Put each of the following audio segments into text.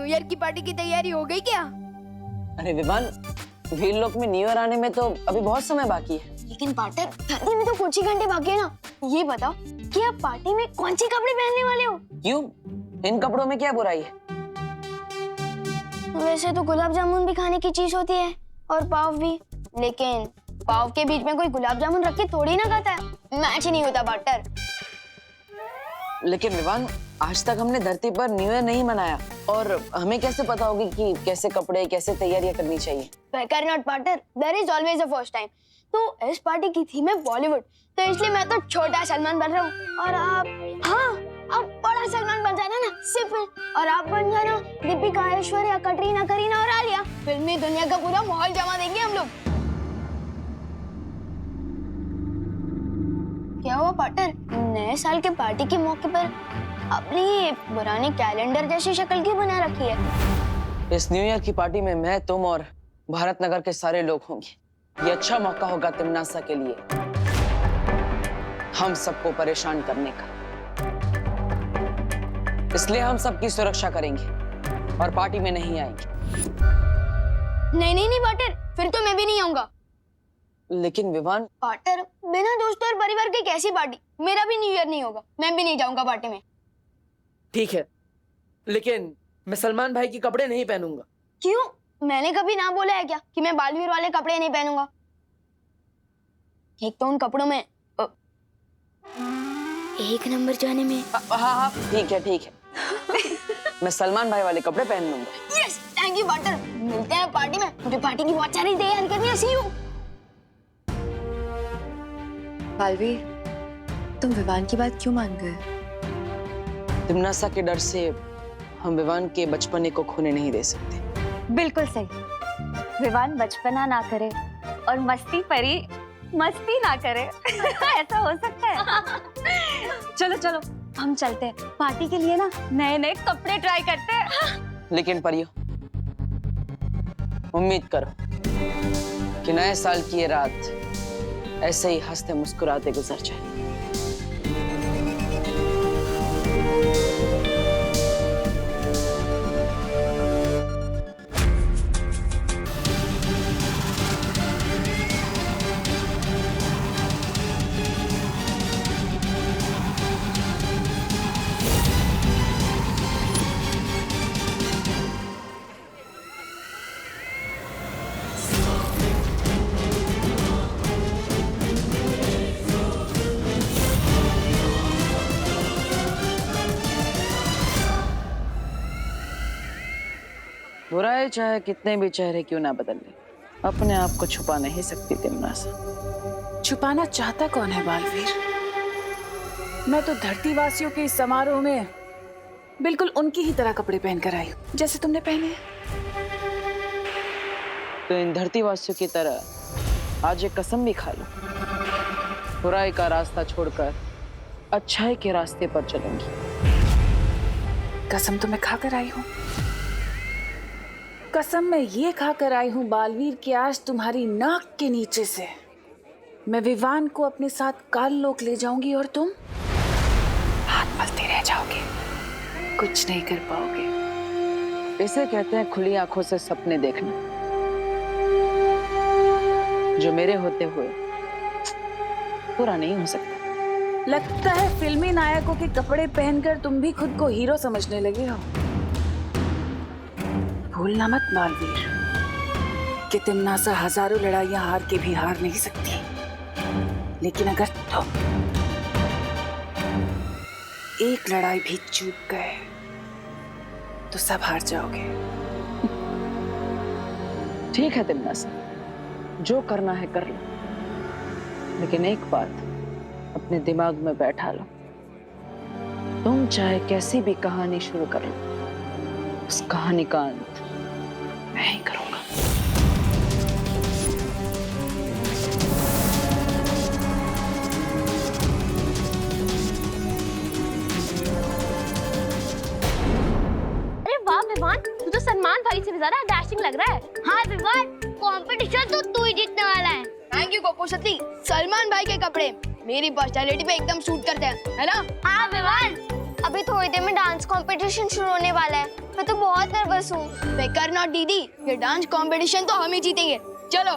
New year की party की तैयारी हो गई क्या? अरे विवान, वीरलोक में न्यू ईयर आने में तो अभी बहुत समय बाकी है। लेकिन पार्टनर, धरती में तो कुछ ही घंटे बाकी है ना। ये बताओ कि आप पार्टी में कौन से कपड़े पहनने वाले हो? क्यों? इन कपड़ों में क्या बुराई है? वैसे तो गुलाब जामुन भी खाने की चीज होती है और पाव भी, लेकिन पाव के बीच में कोई गुलाब जामुन रख के थोड़ी ना खाता है। मैच नहीं होता पार्टनर। लेकिन विवान, आज तक हमने धरती पर न्यू ईयर नहीं मनाया और हमें कैसे पता होगी कि कैसे कपड़े, कैसे तैयारियां करनी चाहिए? बेकार not partner, there is always a first time. तो इस पार्टी की थीम है बॉलीवुड, तो इसलिए मैं तो छोटा सलमान बन रहा हूँ और आप, हाँ, आप बड़ा सलमान बन जाना ना, सिंपल। और आप बन जाना दीपिका, ऐश्वर्या, कटरीना, करीना और आलिया। फिल्मी दुनिया का पूरा माहौल जमा देंगे हम लोग। क्या हुआ पार्टनर, नए साल के पार्टी के मौके पर अपनी पुरानी कैलेंडर जैसी शक्ल क्यों बना रखी है? इस न्यू ईयर की पार्टी में मैं, तुम और भारत नगर के सारे लोग होंगे। ये अच्छा मौका होगा तिमनासा के लिए हम सबको परेशान करने का। इसलिए हम सबकी सुरक्षा करेंगे और पार्टी में नहीं आएंगे। नहीं पार्टनर, फिर तो मैं भी नहीं आऊंगा। लेकिन विवान, पार्टनर, बिना दोस्तों और परिवार की कैसी पार्टी? मेरा भी न्यू ईयर नहीं होगा, मैं भी नहीं जाऊंगा पार्टी में। ठीक है, लेकिन मैं सलमान भाई के कपड़े नहीं पहनूंगा। क्यों? मैंने कभी ना बोला है क्या कि मैं बालवीर वाले कपड़े नहीं पहनूंगा? एक तो उन कपड़ों में एक नंबर जाने में। हाँ, ठीक है। मैं सलमान भाई वाले कपड़े पहन लूंगा। Yes, thank you partner. मिलते हैं पार्टी में, मुझे पार्टी की बहुत सारी तैयारी करनी है। सी यू। बालवीर, तुम विवान की बात क्यों मान गए? तिमनासा के डर से हम विवान के बचपने को खोने नहीं दे सकते। बिल्कुल सही। विवान बचपना ना करे और मस्ती परी मस्ती ना करे। ऐसा हो सकता है? चलो हम चलते हैं पार्टी के लिए ना, नए नए कपड़े ट्राई करते हैं। लेकिन परियो, उम्मीद करो कि नए साल की ये रात ऐसे ही हंसते मुस्कुराते गुजर जाए। बुराई चाहे कितने भी चेहरे क्यों ना बदल ले, अपने आप को छुपा नहीं सकती तिमनासा। छुपाना चाहता कौन है बालवीर? मैं तो धरती वासियों के इस समारोह में बिल्कुल उनकी ही तरह कपड़े पहनकर आई हूँ, जैसे तुमने पहने हैं। तो इन धरती वासियों की तरह आज एक कसम भी खा लो, बुराई का रास्ता छोड़कर अच्छाई के रास्ते पर चलूंगी। कसम तो मैं खाकर आई हूँ। कसम मैं ये खाकर आई हूँ बालवीर कि आज तुम्हारी नाक के नीचे से मैं विवान को अपने साथ काल लोक ले जाऊंगी और तुम हाथ मलते रह जाओगे, कुछ नहीं कर पाओगे। इसे कहते हैं खुली आंखों से सपने देखना, जो मेरे होते हुए पूरा नहीं हो सकता। लगता है फिल्मी नायकों के कपड़े पहनकर तुम भी खुद को हीरो समझने लगे हो। भूलना मत बालवीर कि तिमनासा हजारों लड़ाइयां हार के भी हार नहीं सकती, लेकिन अगर तुम एक लड़ाई भी चूक गए तो सब हार जाओगे। ठीक है तिमनासा, जो करना है कर लो, लेकिन एक बात अपने दिमाग में बैठा लो, तुम चाहे कैसी भी कहानी शुरू कर लो, उस कहानी का अंत मैं ही करूंगा। अरे वाह विवान, तू तो सलमान भाई से भी ज्यादा डैशिंग लग रहा है। हाँ विवान, कंपटीशन तो तू ही जीतने वाला है। थैंक यू कोको सती। सलमान भाई के कपड़े मेरी पर्सनालिटी पे एकदम सूट करते हैं, है ना? हाँ विवान। अभी थोड़ी देर में डांस कंपटीशन शुरू होने वाला है। मैं तो बहुत नर्वस हूँ। बेकर नॉट दीदी, ये डांस कंपटीशन तो हम ही जीतेंगे। चलो।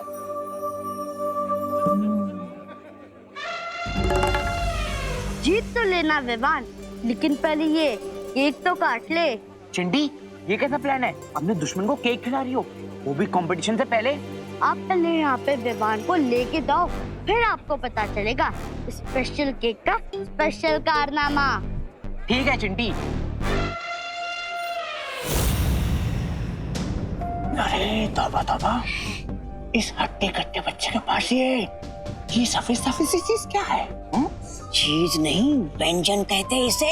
जीत तो लेना विवान, लेकिन पहले ये केक तो काट ले। चिंटी, ये कैसा प्लान है? अपने दुश्मन को केक खिला रही हो, वो भी कंपटीशन से पहले? आप पहले यहाँ पे विवान को लेके दो, फिर आपको पता चलेगा स्पेशल केक का स्पेशल कारनामा। ठीक है चिंटी। अरे तौबा तौबा, इस हट्टे कट्टे बच्चे के पास ये सफेद सफेद सी चीज क्या है? चीज नहीं, व्यंजन कहते हैं इसे।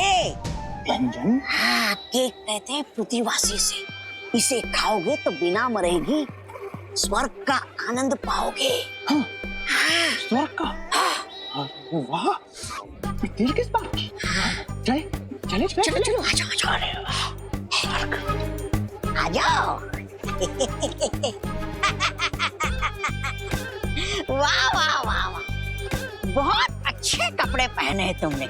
व्यंजन? हाँ, केक कहते हैं पृथ्वीवासी से। इसे खाओगे तो बिना मरेगी स्वर्ग का आनंद पाओगे। हाँ, स्वर्ग का? हाँ, वाह, देर किस बात की? चले चले चले चलो चलो, आ जाओ। अरे वाह, स्वर्ग। आ जाओ। वाह वाह वाह वाह, बहुत अच्छे कपड़े पहने हैं तुमने।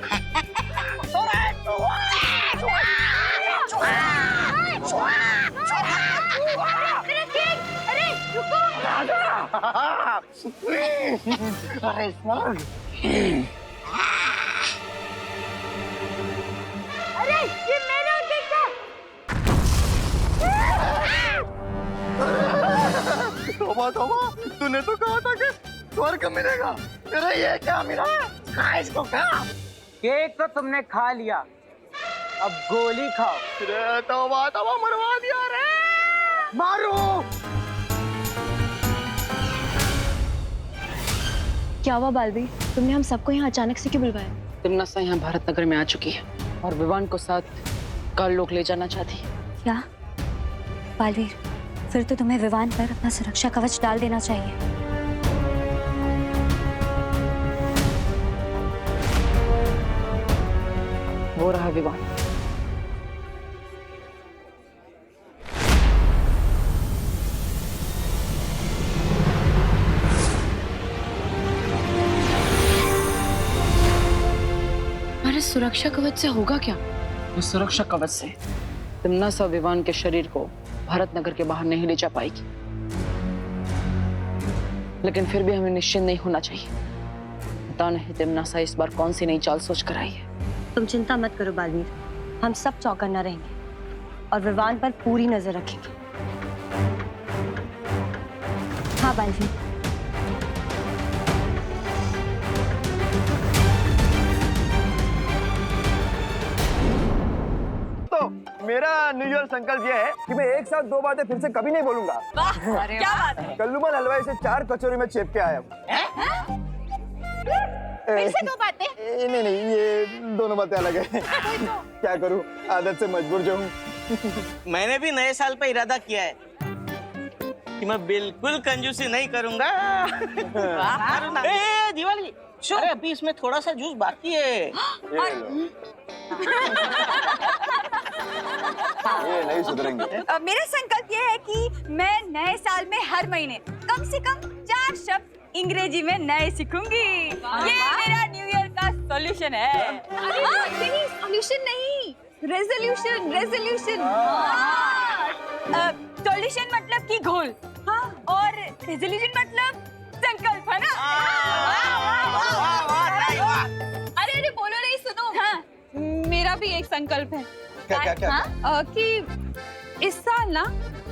अरे स्वर्ग। अरे ये मेरा केक है। तौबा तौबा, तूने तो कहा था कि स्वर्ग मिलेगा, तेरा ये क्या मिला? खा इसको, खा। केक तो तुमने खा लिया, अब गोली खाओ। अरे तौबा तौबा, मरवा दिया रे। मारो। क्या हुआ बालवीर, तुमने हम सबको यहाँ अचानक से क्यों बुलवाया? तिमनासा यहाँ भारत नगर में आ चुकी है और विवान को साथ काल लोग ले जाना चाहती है। क्या बालवीर, फिर तो तुम्हें विवान पर अपना सुरक्षा कवच डाल देना चाहिए। वो रहा विवान। हमारे सुरक्षा कवच से होगा क्या? उस सुरक्षा कवच से तिमनासा विवान के शरीर को भारत नगर के बाहर नहीं ले जा पाएगी, लेकिन फिर भी हमें निश्चिंत नहीं होना चाहिए। पता नहीं तिमनासा इस बार कौन सी नई चाल सोच कर आई है। तुम चिंता मत करो बालवीर, हम सब चौकन्ना रहेंगे और विवान पर पूरी नजर रखेंगे। हाँ बालवीर। तो मेरा न्यू ईयर संकल्प ये है कि मैं एक साथ दो बातें फिर से कभी नहीं बोलूंगा। क्या बात है? कल्लूमल हलवाई से 4 कचौरी में चेप के आया हूँ। फिर से दो बातें? नहीं, ये दोनों बातें अलग है। क्या करूँ, आदत से मजबूर जो हूँ। मैंने भी नए साल पे इरादा किया है कि मैं बिल्कुल कंजूसी नहीं करूंगा। ए दिवाली, अरे अभी इसमें थोड़ा सा जूस बाकी है। ये नहीं सुधरेंगे। मेरा संकल्प ये है कि मैं नए साल में हर महीने कम से कम 4 शब्द अंग्रेजी में नए सीखूंगी। ये मेरा न्यू ईयर का सॉल्यूशन है। सॉल्यूशन नहीं, रेजोल्यूशन। सॉल्यूशन मतलब कि घोल, हाँ, और रेजोल्यूशन मतलब संकल्प, है ना? अरे बोलो नहीं, सुनो। हाँ, मेरा भी एक संकल्प है। क्या? कि इस साल ना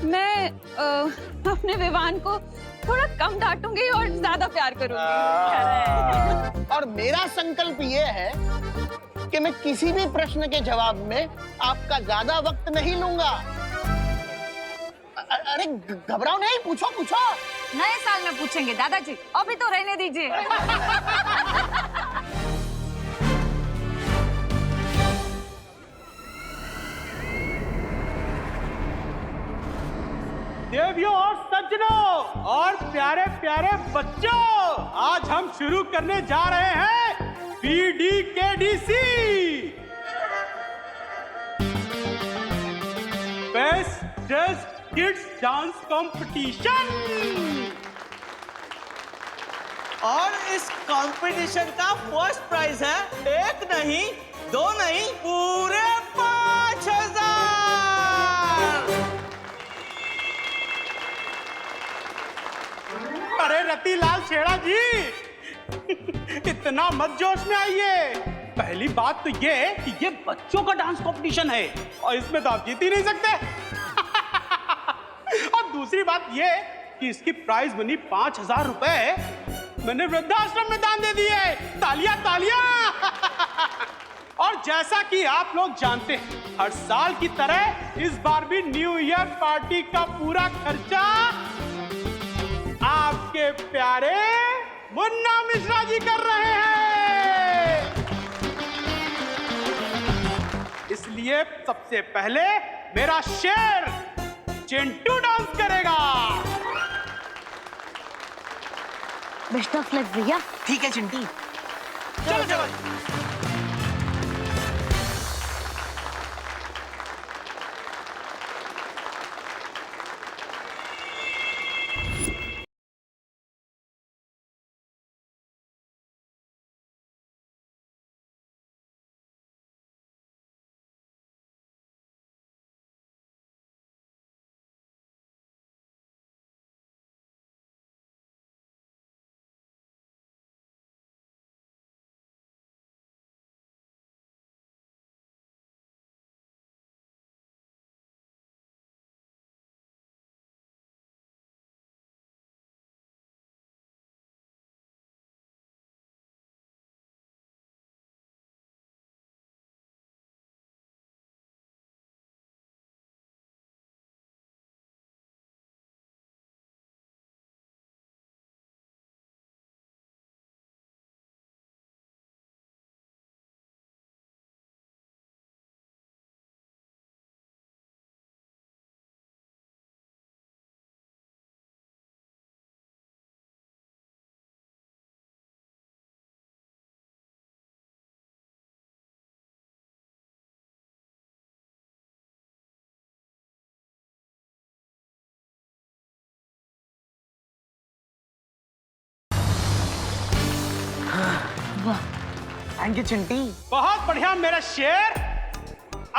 मैं अपने विवान को थोड़ा कम डांटूंगी और ज्यादा प्यार करूंगी। और मेरा संकल्प ये है कि मैं किसी भी प्रश्न के जवाब में आपका ज्यादा वक्त नहीं लूंगा। अरे घबराओ नहीं, पूछो। नए साल में पूछेंगे दादाजी, अभी तो रहने दीजिए। देवियों और सज्जनों और प्यारे प्यारे बच्चों, आज हम शुरू करने जा रहे हैं PDKDC best just kids dance competition. और इस कंपटीशन का फर्स्ट प्राइज है एक नहीं दो नहीं, पूरे 5,000। अरे रतिलाल छेड़ा जी, इतना मत जोश में आइए। पहली बात तो ये कि ये बच्चों का डांस कंपटीशन है और इसमें तो आप जीत ही नहीं सकते। और दूसरी बात ये कि इसकी प्राइज मनी 5,000 रुपए मैंने वृद्धाश्रम में दान दे दिए। तालियां तालियां। और जैसा कि आप लोग जानते हैं, हर साल की तरह इस बार भी न्यू ईयर पार्टी का पूरा खर्चा आपके प्यारे मुन्ना मिश्रा जी कर रहे हैं। इसलिए सबसे पहले मेरा शेर चिंटू डांस करेगा। बेस्ट ऑफ लक भैया। ठीक है चिंटी। चलो चलो। Thank you Chinti. बहुत बढ़िया मेरा शेर।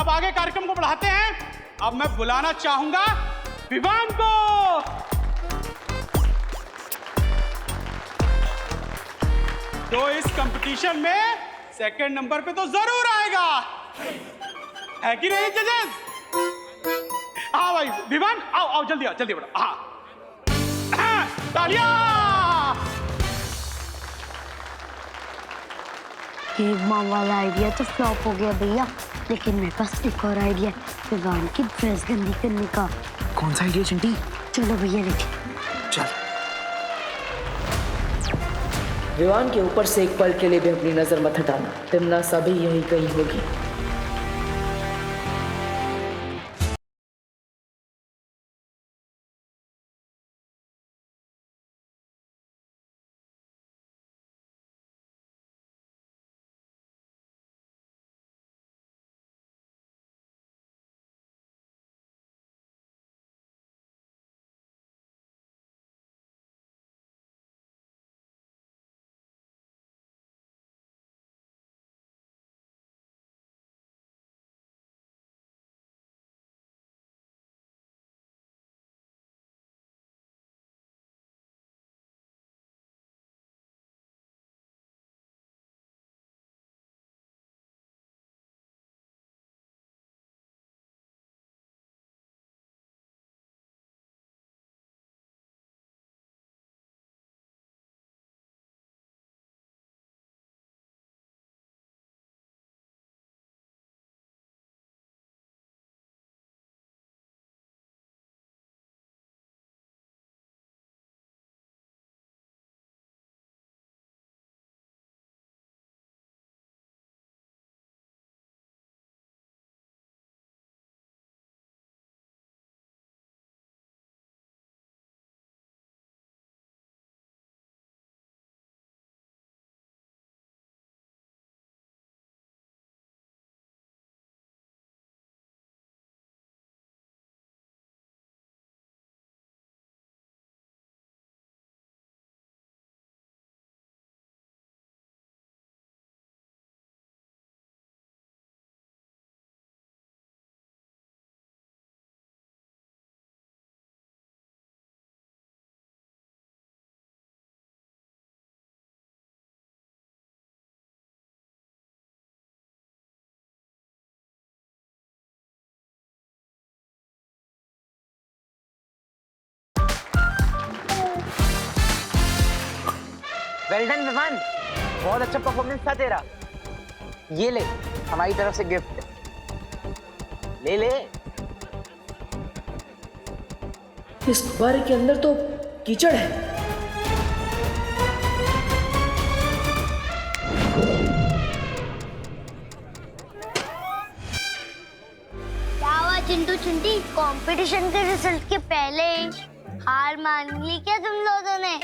अब आगे कार्यक्रम को बढ़ाते हैं। अब मैं बुलाना चाहूंगा विवान को। तो इस कंपटीशन में सेकंड नंबर पे तो जरूर आएगा, है कि नहीं जजेस? हाँ भाई विवान, आओ आओ जल्दी आओ, जल्दी बढ़ो। हाँ तालियां। केक मॉम वाला आइडिया तो फ्लॉप हो गया भैया, लेकिन मेरे पास एक और आइडिया है विवान की ड्रेस गंदी करने का। कौन सा आइडिया चिंटी? चलो भैया लेके चल। विवान के ऊपर से एक पल के लिए भी अपनी नजर मत हटाना। तिमना भी यही कहीं होगी। वेल डन विवान, बहुत अच्छा परफॉर्मेंस था तेरा। ये ले हमारी तरफ से गिफ्ट, ले ले। इस गुब्बारे के अंदर तो कीचड़ है। क्या हुआ चिंटू चिंटी, कंपटीशन के रिजल्ट के पहले हार मान ली क्या तुम लोगों ने?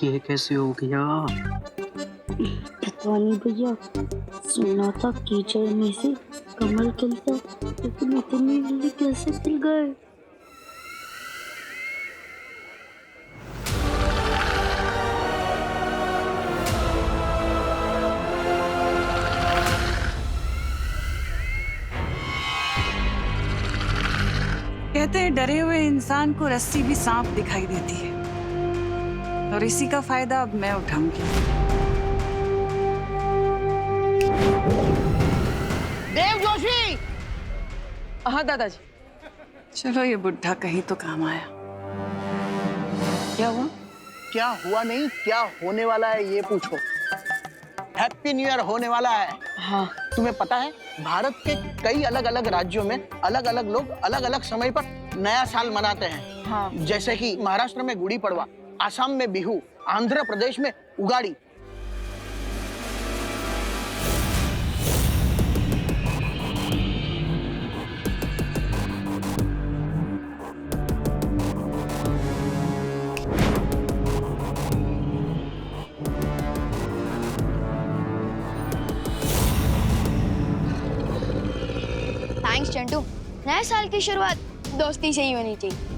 ये कैसे हो गया? पता नहीं भैया, सुना था कीचड़ में से कमल खिलता, लेकिन इतनी जल्दी कैसे खिल गए? कहते हैं डरे हुए इंसान को रस्सी भी सांप दिखाई देती है, और इसी का फायदा अब मैं उठाऊंगी। देव जोशी। हाँ दादाजी। चलो ये बुढ़ा कहीं तो काम आया। क्या हुआ? क्या हुआ नहीं, क्या होने वाला है ये पूछो। हैप्पी न्यू ईयर होने वाला है। हाँ। तुम्हें पता है भारत के कई अलग अलग राज्यों में अलग अलग लोग अलग अलग समय पर नया साल मनाते हैं। हाँ। जैसे कि महाराष्ट्र में गुड़ी पड़वा, आसाम में बिहू, आंध्र प्रदेश में उगाड़ी। थैंक्स चंटू, नए साल की शुरुआत दोस्ती से ही होनी चाहिए।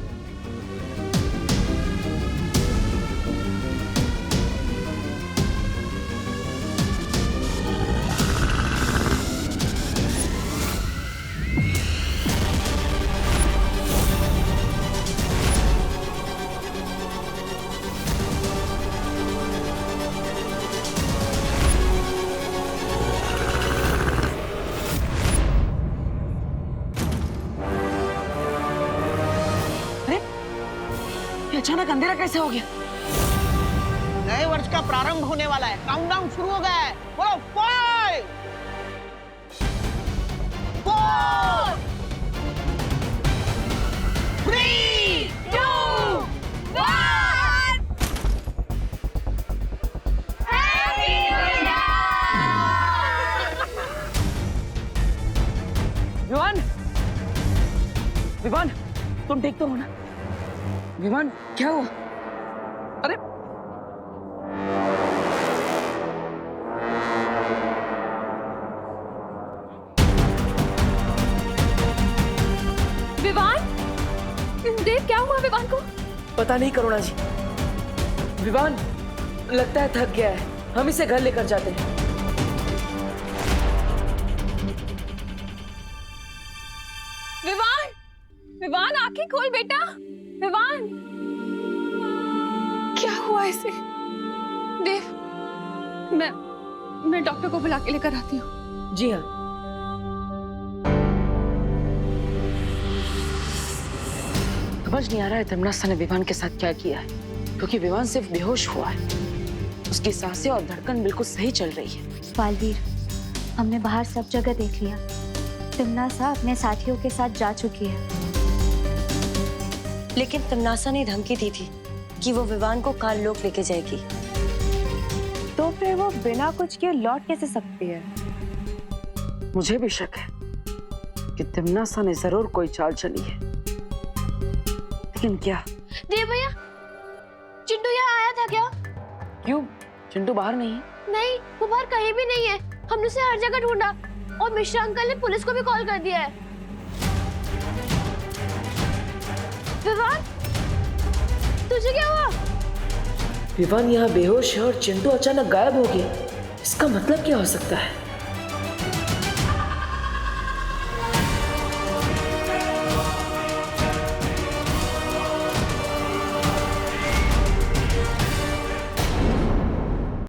अचानक अंधेरा कैसे हो गया? नए वर्ष का प्रारंभ होने वाला है, काउंटडाउन शुरू हो गया है। बोलो 5 4 3 2 1। विवान, विवान, तुम ठीक तो हो ना? विवान, क्या हुआ? अरे विवान, देव क्या हुआ विवान को? पता नहीं करुणा जी, विवान लगता है थक गया है, हम इसे घर लेकर जाते हैं। विवान, विवान आंखें खोल बेटा। विवान, क्या हुआ इसे? देव, मैं डॉक्टर को बुला के लेकर आती हूँ। जी हाँ। समझ नहीं आ रहा है तिम्नासा ने विवान के साथ क्या किया है, क्योंकि विवान सिर्फ बेहोश हुआ है, उसकी सांसें और धड़कन बिल्कुल सही चल रही है। बालवीर, हमने बाहर सब जगह देख लिया, तिम्नासा अपने साथियों के साथ जा चुकी है। लेकिन तिम्नासा ने धमकी दी थी कि वो विवान को काललोक लेके जाएगी। तो फिर वो बिना कुछ किए लौट कैसे सकती है? मुझे भी शक है कि तिम्नासा ने जरूर कोई चाल चली है, लेकिन क्या? देव भैया, चिंटू यहाँ आया था क्या? क्यों? चिंटू बाहर नहीं है? नहीं, वो बाहर कहीं भी नहीं है। हमने उसे हर जगह ढूंढा और मिश्रा अंकल ने पुलिस को भी कॉल कर दिया है। विवान, तुझे क्या हुआ? विवान यहाँ बेहोश है और चिंटू अचानक गायब हो गया। इसका मतलब क्या हो सकता है?